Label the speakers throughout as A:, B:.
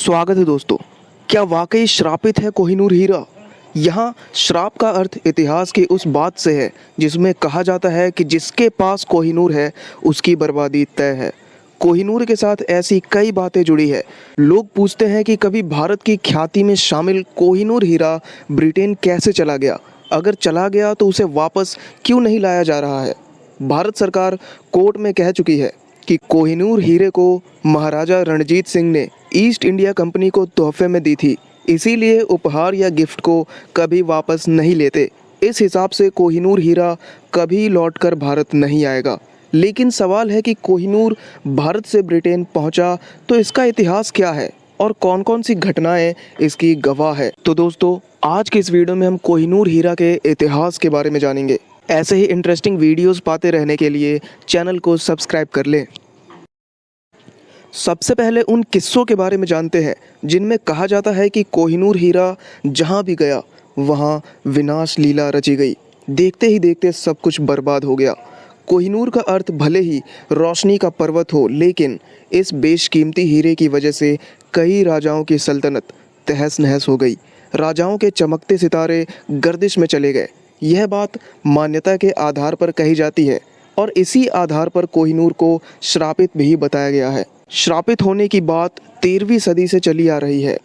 A: स्वागत है दोस्तों। क्या वाकई श्रापित है कोहिनूर हीरा? यहाँ श्राप का अर्थ इतिहास की उस बात से है जिसमें कहा जाता है कि जिसके पास कोहिनूर है उसकी बर्बादी तय है। कोहिनूर के साथ ऐसी कई बातें जुड़ी है। लोग पूछते हैं कि कभी भारत की ख्याति में शामिल कोहिनूर हीरा ब्रिटेन कैसे चला गया? अगर चला गया तो उसे वापस क्यों नहीं लाया जा रहा है? भारत सरकार कोर्ट में कह चुकी है कि कोहिनूर हीरे को महाराजा रणजीत सिंह ने ईस्ट इंडिया कंपनी को तोहफे में दी थी, इसीलिए उपहार या गिफ्ट को कभी वापस नहीं लेते। इस हिसाब से कोहिनूर हीरा कभी लौटकर भारत नहीं आएगा। लेकिन सवाल है कि कोहिनूर भारत से ब्रिटेन पहुंचा तो इसका इतिहास क्या है और कौन कौन सी घटनाएं इसकी गवाह है। तो दोस्तों, आज के इस वीडियो में हम कोहिनूर हीरा के इतिहास के बारे में जानेंगे। ऐसे ही इंटरेस्टिंग वीडियोस पाते रहने के लिए चैनल को सब्सक्राइब कर लें। सबसे पहले उन किस्सों के बारे में जानते हैं जिनमें कहा जाता है कि कोहिनूर हीरा जहां भी गया वहां विनाश लीला रची गई। देखते ही देखते सब कुछ बर्बाद हो गया। कोहिनूर का अर्थ भले ही रोशनी का पर्वत हो, लेकिन इस बेशकीमती हीरे की वजह से कई राजाओं की सल्तनत तहस नहस हो गई। राजाओं के चमकते सितारे गर्दिश में चले गए। यह बात मान्यता के आधार पर कही जाती है और इसी आधार पर कोहिनूर को श्रापित भी बताया गया है। श्रापित होने की बात 13वीं सदी से चली आ रही है।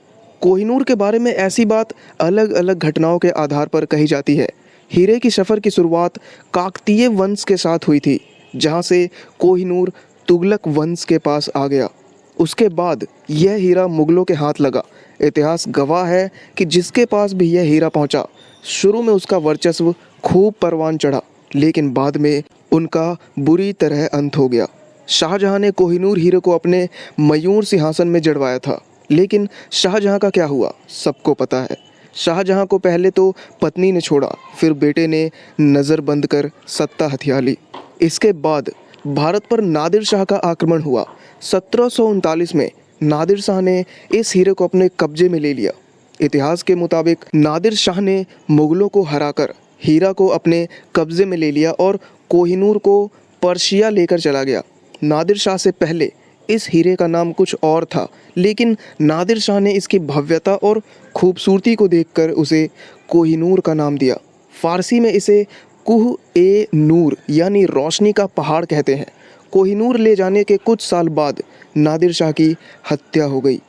A: कोहिनूर के बारे में ऐसी बात अलग अलग घटनाओं के आधार पर कही जाती है। हीरे की सफ़र की शुरुआत काकतीय वंश के साथ हुई थी, जहां से कोहिनूर तुगलक वंश के पास आ गया। उसके बाद यह हीरा मुगलों के हाथ लगा। इतिहास गवाह है कि जिसके पास भी यह हीरा पहुंचा, शुरू में उसका वर्चस्व खूब परवान चढ़ा, लेकिन बाद में उनका बुरी तरह अंत हो गया। शाहजहां ने कोहिनूर हीरे को अपने मयूर सिंहासन में जड़वाया था, लेकिन शाहजहां का क्या हुआ सबको पता है। शाहजहां को पहले तो पत्नी ने छोड़ा, फिर बेटे ने नज़र बंद कर सत्ता हथिया ली। इसके बाद भारत पर नादिर शाह का आक्रमण हुआ। 1739 में नादिर शाह ने इस हीरे को अपने कब्जे में ले लिया। इतिहास के मुताबिक नादिर शाह ने मुगलों को हराकर हीरा को अपने कब्जे में ले लिया और कोहिनूर को पर्शिया लेकर चला गया। नादिर शाह से पहले इस हीरे का नाम कुछ और था, लेकिन नादिर शाह ने इसकी भव्यता और खूबसूरती को देखकर उसे कोहिनूर का नाम दिया। फारसी में इसे कुह-ए-नूर यानी रोशनी का पहाड़ कहते हैं। कोहिनूर ले जाने के कुछ साल बाद नादिर शाह की हत्या हो गई।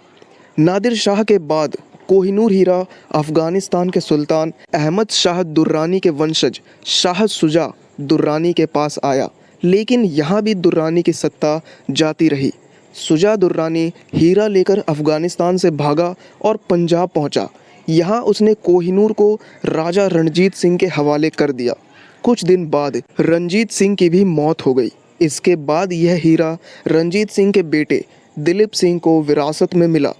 A: नादिर शाह के बाद कोहिनूर हीरा अफ़गानिस्तान के सुल्तान अहमद शाह दुर्रानी के वंशज शाह शुजा दुर्रानी के पास आया, लेकिन यहाँ भी दुर्रानी की सत्ता जाती रही। शुजा दुर्रानी हीरा लेकर अफ़गानिस्तान से भागा और पंजाब पहुँचा। यहाँ उसने कोहिनूर को राजा रणजीत सिंह के हवाले कर दिया। कुछ दिन बाद रणजीत सिंह की भी मौत हो गई। इसके बाद यह हीरा रणजीत सिंह के बेटे दिलीप सिंह को विरासत में मिला।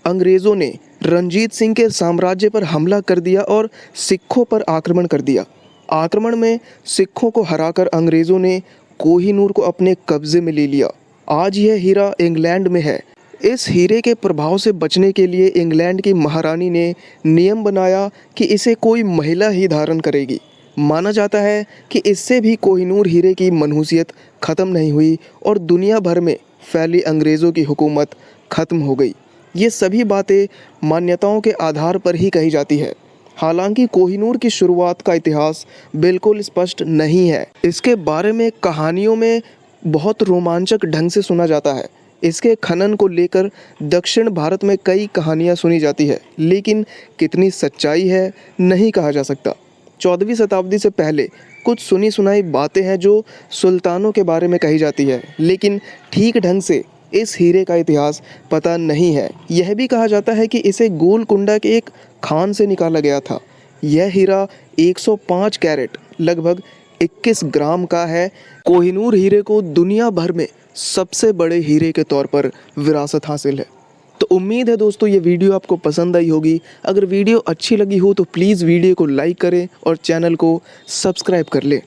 A: अंग्रेज़ों ने रणजीत सिंह के साम्राज्य पर हमला कर दिया और सिखों पर आक्रमण कर दिया। आक्रमण में सिखों को हराकर अंग्रेज़ों ने कोहिनूर को अपने कब्जे में ले लिया। आज यह हीरा इंग्लैंड में है। इस हीरे के प्रभाव से बचने के लिए इंग्लैंड की महारानी ने नियम बनाया कि इसे कोई महिला ही धारण करेगी। माना जाता है कि इससे भी कोहिनूर हीरे की मनहूसियत ख़त्म नहीं हुई और दुनिया भर में फैली अंग्रेज़ों की हुकूमत ख़त्म हो गई। ये सभी बातें मान्यताओं के आधार पर ही कही जाती है। हालांकि कोहिनूर की शुरुआत का इतिहास बिल्कुल स्पष्ट नहीं है। इसके बारे में कहानियों में बहुत रोमांचक ढंग से सुना जाता है। इसके खनन को लेकर दक्षिण भारत में कई कहानियां सुनी जाती है, लेकिन कितनी सच्चाई है नहीं कहा जा सकता। 14वीं शताब्दी से पहले कुछ सुनी सुनाई बातें हैं जो सुल्तानों के बारे में कही जाती है, लेकिन ठीक ढंग से इस हीरे का इतिहास पता नहीं है। यह भी कहा जाता है कि इसे गोलकुंडा के एक खान से निकाला गया था। यह हीरा 105 कैरेट लगभग 21 ग्राम का है। कोहिनूर हीरे को दुनिया भर में सबसे बड़े हीरे के तौर पर विरासत हासिल है। तो उम्मीद है दोस्तों ये वीडियो आपको पसंद आई होगी। अगर वीडियो अच्छी लगी हो तो प्लीज़ वीडियो को लाइक करें और चैनल को सब्सक्राइब कर लें।